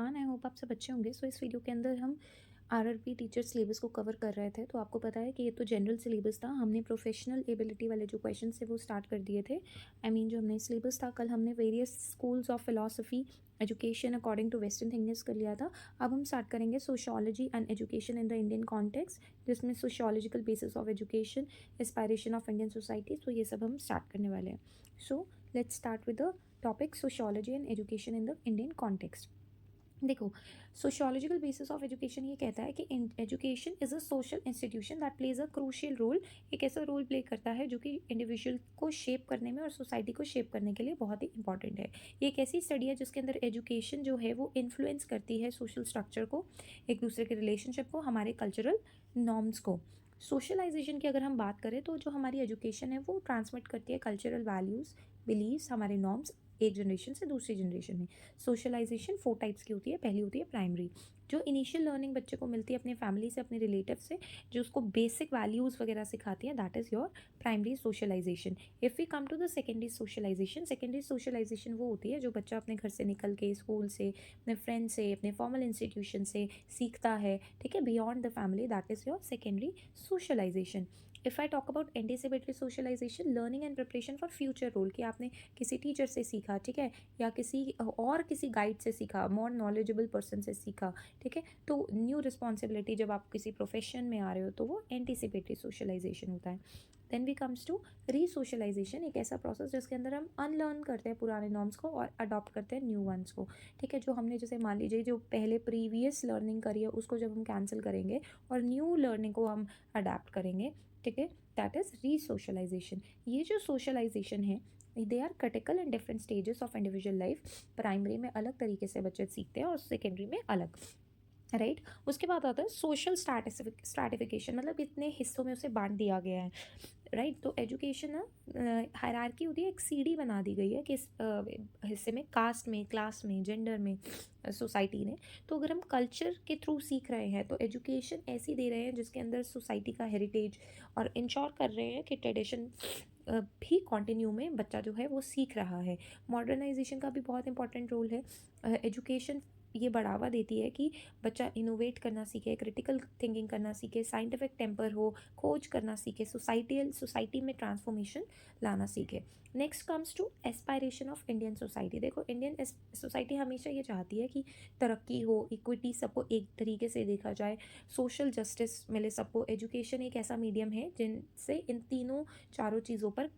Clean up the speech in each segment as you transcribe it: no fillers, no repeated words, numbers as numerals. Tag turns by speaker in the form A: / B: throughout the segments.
A: Irfan, I hope आप सब अच्छे होंगे। सो इस वीडियो के अंदर हम आरआरबी टीचर सिलेबस को कवर कर रहे थे। तो आपको पता है कि ये तो जनरल सिलेबस था। हमने प्रोफेशनल एबिलिटी वाले जो क्वेश्चन थे वो स्टार्ट कर दिए थे। जो हमने सिलेबस था, कल हमने various schools of philosophy education according to western thinkings कर लिया था। अब हम स्टार्ट करेंगे sociology and education in the Indian context, जिसमें sociological basis of education, aspiration of Indian society. तो ये सब हम स्टार्ट करने वाले हैं। So let's start with the topic sociology and education in the Indian context. देखो, सोशियोलॉजिकल बेसिस ऑफ एजुकेशन ये कहता है कि education is a social institution that plays a crucial role. एक ऐसा रोल प्ले करता है जो कि इंडिविजुअल को शेप करने में और सोसाइटी को शेप करने के लिए बहुत ही इंपॉर्टेंट है। ये एक ऐसी स्टडी है जिसके अंदर एजुकेशन जो है वो इन्फ्लुएंस करती है सोशल स्ट्रक्चर को, एक दूसरे के रिलेशनशिप को, हमारे कल्चरल नॉर्म्स को। सोशलाइजेशन की अगर हम बात करें तो जो हमारी एजुकेशन है वो ट्रांसमिट करती है कल्चरल वैल्यूज़, बिलीव्स, हमारे नॉर्म्स एक जनरेशन से दूसरी जनरेशन में। सोशलाइजेशन 4 टाइप्स की होती है। पहली होती है प्राइमरी, जो इनिशियल लर्निंग बच्चे को मिलती है अपने फैमिली से, अपने रिलेटिव से, जो उसको बेसिक वैल्यूज़ वगैरह सिखाती है, that is your primary socialization. If we come to the secondary socialization वो होती है जो बच्चा अपने घर से निकल के, स्कूल से, अपने फ्रेंड से, अपने फॉर्मल इंस्टीट्यूशन से सीखता है, ठीक है, beyond the family, that is your secondary socialization. If I talk about anticipatory socialization, learning and preparation for future role, कि आपने किसी टीचर से सीखा, ठीक है, या किसी गाइड से सीखा, मोर नॉलेजेबल पर्सन से सीखा, ठीक है, तो न्यू रिस्पॉन्सिबिलिटी जब आप किसी प्रोफेशन में आ रहे हो तो वो एंटीसिपेटरी सोशलाइजेशन होता है। देन वी कम्स टू रीसोशलाइजेशन, एक ऐसा प्रोसेस जिसके अंदर हम अनलर्न करते हैं पुराने नॉर्म्स को और अडॉप्ट करते हैं न्यू वंस को, ठीक है। जो हमने, जैसे मान लीजिए, जो पहले प्रीवियस लर्निंग करी है उसको जब हम कैंसिल करेंगे और न्यू लर्निंग को हम अडैप्ट करेंगे, ठीक है, दैट इज़ रीसोशलाइजेशन। ये जो सोशलाइजेशन है, they are critical in different stages of individual life. Primary में अलग तरीके से बच्चे सीखते हैं और सेकेंडरी में अलग, राइट। उसके बाद आता है सोशल स्ट्रैटिफिकेशन, मतलब कितने हिस्सों में उसे बांट दिया गया है, राइट। तो एजुकेशन ना हायरार्की होती है, एक सीढ़ी बना दी गई है किस हिस्से में, कास्ट में, क्लास में, जेंडर में, सोसाइटी ने। तो अगर हम कल्चर के थ्रू सीख रहे हैं तो एजुकेशन ऐसी दे रहे हैं जिसके अंदर सोसाइटी का हेरिटेज और इंश्योर कर रहे हैं कि ट्रेडिशन भी कंटिन्यू में बच्चा जो है वो सीख रहा है। मॉडर्नाइजेशन का भी बहुत इंपॉर्टेंट रोल है। एजुकेशन ये बढ़ावा देती है कि बच्चा इनोवेट करना सीखे, क्रिटिकल थिंकिंग करना सीखे, साइंटिफिक टेम्पर हो, खोज करना सीखे, सोसाइटी में ट्रांसफॉर्मेशन लाना सीखे। Next comes to aspiration of Indian society. देखो, इंडियन सोसाइटी हमेशा ये चाहती है कि तरक्की हो, इक्विटी, सबको एक तरीके से देखा जाए, सोशल जस्टिस मिले सबको। एजुकेशन एक ऐसा मीडियम है जिनसे इन तीनों चारों चीज़ों पर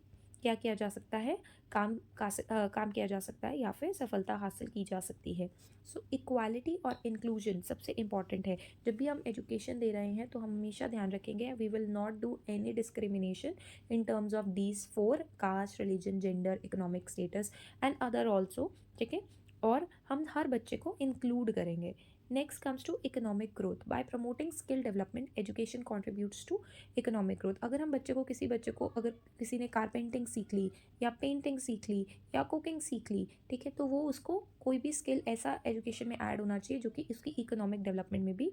A: क्या किया जा सकता है, काम किया जा सकता है या फिर सफलता हासिल की जा सकती है। सो इक्वालिटी और इंक्लूजन सबसे इम्पॉर्टेंट है। जब भी हम एजुकेशन दे रहे हैं तो हम हमेशा ध्यान रखेंगे, we will not do any discrimination in terms of these 4, caste, religion, gender, economic status and other also, ठीक है। और हम हर बच्चे को इंक्लूड करेंगे। Next comes to economic growth. By promoting skill development, education contributes to economic growth. अगर हम किसी बच्चे को, अगर किसी ने कारपेंटिंग सीख ली या पेंटिंग सीख ली या कुकिंग सीख ली, ठीक है, तो वो उसको कोई भी स्किल ऐसा एजुकेशन में ऐड होना चाहिए जो कि इसकी इकोनॉमिक डेवलपमेंट में भी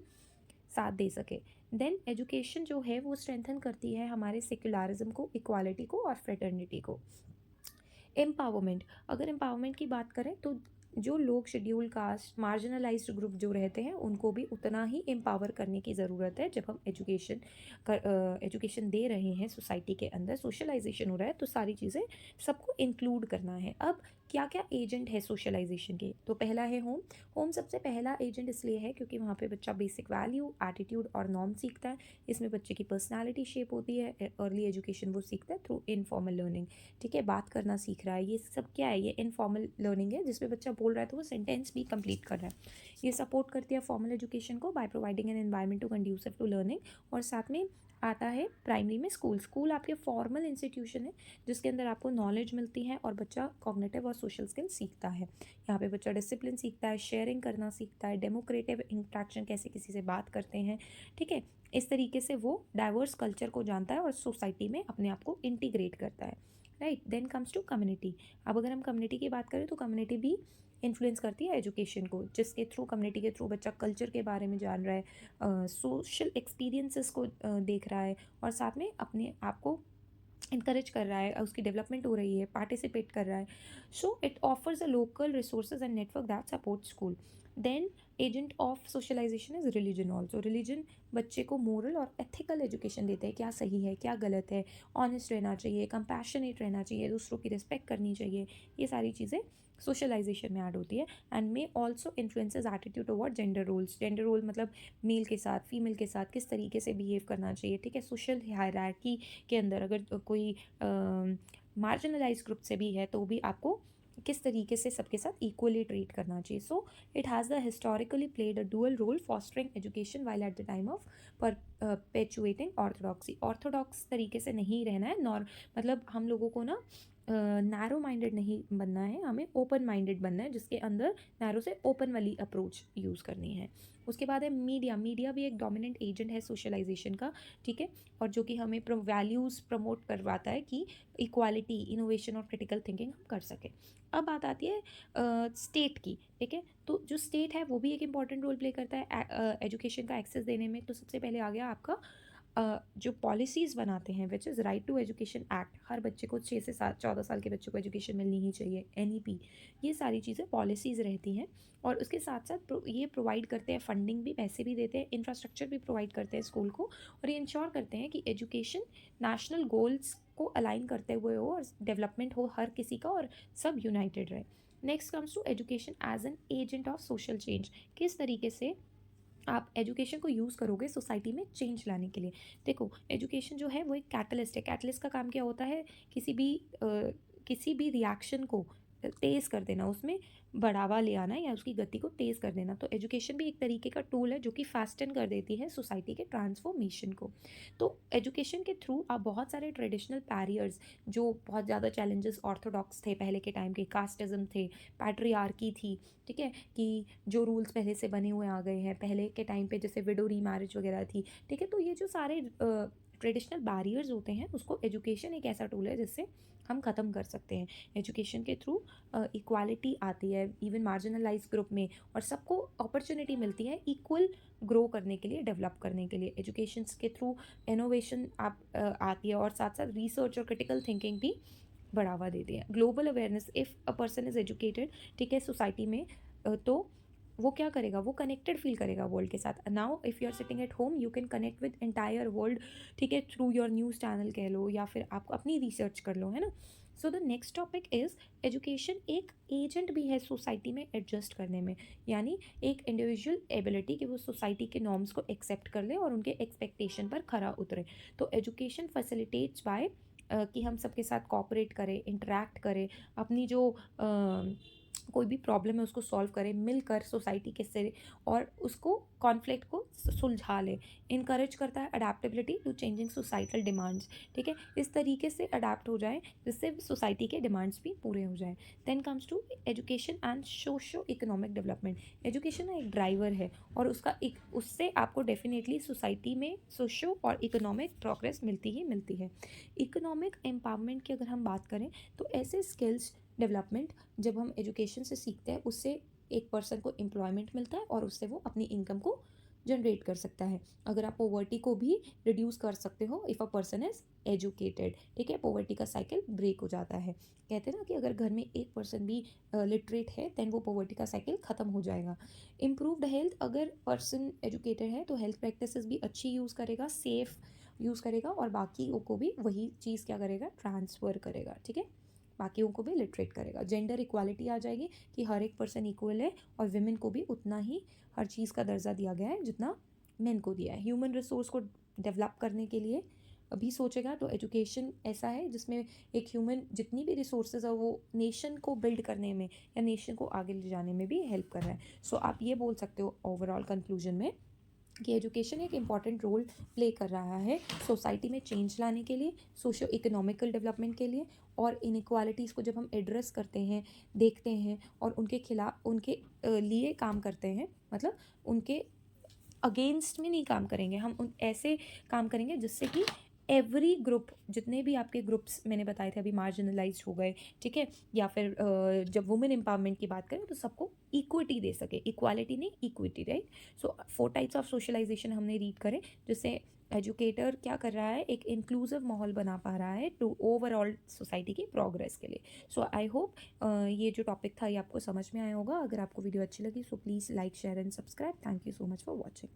A: साथ दे सके। देन एजुकेशन जो है वो स्ट्रेंथन करती है हमारे सेक्युलरिज्म को, इक्वालिटी को और फ्रेटर्निटी को। एम्पावरमेंट, अगर एम्पावरमेंट की बात करें तो जो लोग शेड्यूल कास्ट, मार्जिनलाइज्ड ग्रुप जो रहते हैं उनको भी उतना ही एम्पावर करने की ज़रूरत है। जब हम एजुकेशन दे रहे हैं सोसाइटी के अंदर, सोशलाइजेशन हो रहा है, तो सारी चीज़ें सबको इंक्लूड करना है। अब क्या क्या एजेंट है सोशलाइजेशन के, तो पहला है होम। होम सबसे पहला एजेंट इसलिए है क्योंकि वहाँ पे बच्चा बेसिक वैल्यू, एटीट्यूड और नॉर्म सीखता है। इसमें बच्चे की पर्सनालिटी शेप होती है। अर्ली एजुकेशन वो सीखता है थ्रू इनफॉर्मल लर्निंग, ठीक है, बात करना सीख रहा है। ये सब क्या है, ये इनफॉर्मल लर्निंग है जिसमें बच्चा बोल रहा है तो वो सेंटेंस भी कंप्लीट कर रहा है। ये सपोर्ट करती है फॉर्मल एजुकेशन को by providing an environment to conducive to learning. और साथ में आता है प्राइमरी में स्कूल आपके फॉर्मल इंस्टीट्यूशन है जिसके अंदर आपको नॉलेज मिलती है और बच्चा कॉग्निटिव और सोशल स्किल सीखता है। यहाँ पे बच्चा डिसिप्लिन सीखता है, शेयरिंग करना सीखता है, डेमोक्रेटिव इंट्रैक्शन, कैसे किसी से बात करते हैं, ठीक है। इस तरीके से वो डाइवर्स कल्चर को जानता है और सोसाइटी में अपने आप को इंटीग्रेट करता है, right. Then comes to community. अब अगर हम कम्युनिटी की बात करें तो कम्युनिटी भी इन्फ्लुएंस करती है एजुकेशन को, जिसके थ्रू, कम्युनिटी के थ्रू बच्चा कल्चर के बारे में जान रहा है, सोशल एक्सपीरियंसेस को देख रहा है और साथ में अपने आप को इनकरेज कर रहा है, उसकी डेवलपमेंट हो रही है, पार्टिसिपेट कर रहा है। So it offers a local resources and network that support school. Then agent of socialization is religion also. Religion बच्चे को मोरल और एथिकल एजुकेशन देते हैं, क्या सही है क्या गलत है, ऑनेस्ट रहना चाहिए, कंपैशनेट रहना चाहिए, दूसरों की रिस्पेक्ट करनी चाहिए, ये सारी चीज़ें सोशलाइजेशन में ऐड होती है। And may also influences attitude toward gender roles. Gender role मतलब मेल के साथ फीमेल के साथ किस तरीके से बिहेव करना चाहिए, ठीक है। सोशल हायरार्की के अंदर अगर कोई मार्जिनलाइज ग्रुप से भी है तो भी आपको किस तरीके से सबके साथ इक्वली ट्रीट करना चाहिए। So it has the historically played a dual role fostering education while at the time of perpetuating orthodoxy. Orthodox तरीके से नहीं रहना है, नॉर मतलब हम लोगों को ना नैरो माइंडेड नहीं बनना है, हमें ओपन माइंडेड बनना है, जिसके अंदर नैरो से ओपन वाली अप्रोच यूज़ करनी है। उसके बाद है मीडिया। मीडिया भी एक डोमिनेंट एजेंट है सोशलाइजेशन का, ठीक है, और जो कि हमें वैल्यूज़ प्रमोट करवाता है कि इक्वालिटी, इनोवेशन और क्रिटिकल थिंकिंग हम कर सकें। अब बात आती है स्टेट की, ठीक है। तो जो स्टेट है वो भी एक इम्पॉर्टेंट रोल प्ले करता है एजुकेशन का एक्सेस देने में। तो सबसे पहले आ गया आपका जो पॉलिसीज़ बनाते हैं, which is right to education act. हर बच्चे को 6 से 14 साल के बच्चे को एजुकेशन मिलनी ही चाहिए, NEP, ये सारी चीज़ें पॉलिसीज़ रहती हैं। और उसके साथ साथ ये प्रोवाइड करते हैं फंडिंग भी, पैसे भी देते हैं, इंफ्रास्ट्रक्चर भी प्रोवाइड करते हैं स्कूल को, और ये इंश्योर करते हैं कि एजुकेशन नेशनल गोल्स को अलाइन करते हुए हो और डेवलपमेंट हो हर किसी का, और सब यूनाइटेड रहे। Next comes to education as an agent of social change. किस तरीके से आप एजुकेशन को यूज़ करोगे सोसाइटी में चेंज लाने के लिए। देखो, एजुकेशन जो है वो एक कैटलिस्ट है। कैटलिस्ट का काम क्या होता है, किसी भी रिएक्शन को तेज़ कर देना, उसमें बढ़ावा ले आना या उसकी गति को तेज़ कर देना। तो एजुकेशन भी एक तरीके का टूल है जो कि फास्टन कर देती है सोसाइटी के ट्रांसफॉर्मेशन को। तो एजुकेशन के थ्रू आप बहुत सारे ट्रेडिशनल बैरियर्स, जो बहुत ज़्यादा चैलेंजेस ऑर्थोडॉक्स थे पहले के टाइम के, कास्टिज्म थे, पैट्रियार्की थी, ठीक है, कि जो रूल्स पहले से बने हुए आ गए हैं पहले के टाइम पे, जैसे विडो रीमैरिज वगैरह थी, ठीक है। तो ये जो सारे ट्रेडिशनल बैरियर्स होते हैं, उसको एजुकेशन एक ऐसा टूल है जिससे हम ख़त्म कर सकते हैं। एजुकेशन के थ्रू इक्वालिटी आती है इवन मार्जिनलाइज ग्रुप में, और सबको अपॉर्चुनिटी मिलती है इक्वल ग्रो करने के लिए, डेवलप करने के लिए। एजुकेशन के थ्रू इनोवेशन आती है, और साथ साथ रिसर्च और क्रिटिकल थिंकिंग भी बढ़ावा देती है। Global awareness, if a person is educated, ठीक है, सोसाइटी में, तो वो क्या करेगा, वो कनेक्टेड फील करेगा वर्ल्ड के साथ। Now if you are sitting at home, you can connect with entire world, ठीक है, थ्रू योर न्यूज़ चैनल कह लो, या फिर आप अपनी रिसर्च कर लो, है ना। So the next topic is education एक एजेंट भी है सोसाइटी में एडजस्ट करने में, यानी एक इंडिविजुअल एबिलिटी कि वो सोसाइटी के नॉर्म्स को एक्सेप्ट कर ले और उनके एक्सपेक्टेशन पर खरा उतरे। तो एजुकेशन फैसिलिटेट्स बाय कि हम सबके साथ कोऑपरेट करें, इंटरेक्ट करें, अपनी जो कोई भी प्रॉब्लम है उसको सॉल्व करें मिलकर सोसाइटी के से, और उसको कॉन्फ्लिक्ट को सुलझा ले। इनकरेज करता है adaptability to changing societal demands, ठीक है, इस तरीके से अडेप्ट हो जाए जिससे सोसाइटी के डिमांड्स भी पूरे हो जाएं। Then comes to education and socio economic development. Education एक ड्राइवर है, और उससे आपको डेफिनेटली सोसाइटी में सोशो और इकोनॉमिक प्रोग्रेस मिलती ही मिलती है। इकोनॉमिक एम्पावरमेंट की अगर हम बात करें, तो ऐसे स्किल्स डेवलपमेंट जब हम एजुकेशन से सीखते हैं, उससे एक पर्सन को एम्प्लॉयमेंट मिलता है और उससे वो अपनी इनकम को जनरेट कर सकता है। अगर आप पोवर्टी को भी रिड्यूस कर सकते हो if a person is educated, ठीक है, पोवर्टी का साइकिल ब्रेक हो जाता है। कहते हैं ना कि अगर घर में एक पर्सन भी लिटरेट है, देन वो पोवर्टी का साइकिल ख़त्म हो जाएगा। इम्प्रूव्ड हेल्थ, अगर पर्सन एजुकेटेड है तो हेल्थ प्रैक्टिसेस भी अच्छी यूज़ करेगा, सेफ़ यूज़ करेगा, और बाकियों को भी वही चीज़ क्या करेगा, ट्रांसफ़र करेगा, ठीक है, बाकियों को भी लिटरेट करेगा। जेंडर इक्वालिटी आ जाएगी कि हर एक पर्सन इक्वल है, और विमेन को भी उतना ही हर चीज़ का दर्जा दिया गया है जितना मेन को दिया है। ह्यूमन रिसोर्स को डेवलप करने के लिए अभी सोचेगा तो एजुकेशन ऐसा है जिसमें एक ह्यूमन जितनी भी रिसोर्सेज है वो नेशन को बिल्ड करने में या नेशन को आगे ले जाने में भी हेल्प कर रहा है। सो आप ये बोल सकते हो ओवरऑल कंक्लूजन में कि एजुकेशन एक इम्पॉर्टेंट रोल प्ले कर रहा है सोसाइटी में चेंज लाने के लिए, सोशो इकोनॉमिकल डेवलपमेंट के लिए, और इनइक्वालिटीज़ को जब हम एड्रेस करते हैं, देखते हैं, और उनके खिलाफ, उनके लिए काम करते हैं, मतलब उनके अगेंस्ट में नहीं काम करेंगे, हम उन ऐसे काम करेंगे जिससे कि एवरी ग्रुप, जितने भी आपके ग्रुप्स मैंने बताए थे अभी, मार्जिनलाइज्ड हो गए, ठीक है, या फिर जब वुमेन एम्पावरमेंट की बात करें तो सबको इक्विटी दे सके, इक्वालिटी नहीं equity, right. So 4 types of socialization हमने रीड करे, जिससे एजुकेटर क्या कर रहा है, एक इंक्लूसिव माहौल बना पा रहा है टू ओवरऑल सोसाइटी की प्रोग्रेस के लिए। सो आई होप ये जो टॉपिक था ये आपको समझ में आया होगा। अगर आपको वीडियो अच्छी लगी so please like share and subscribe. Thank you so much for watching.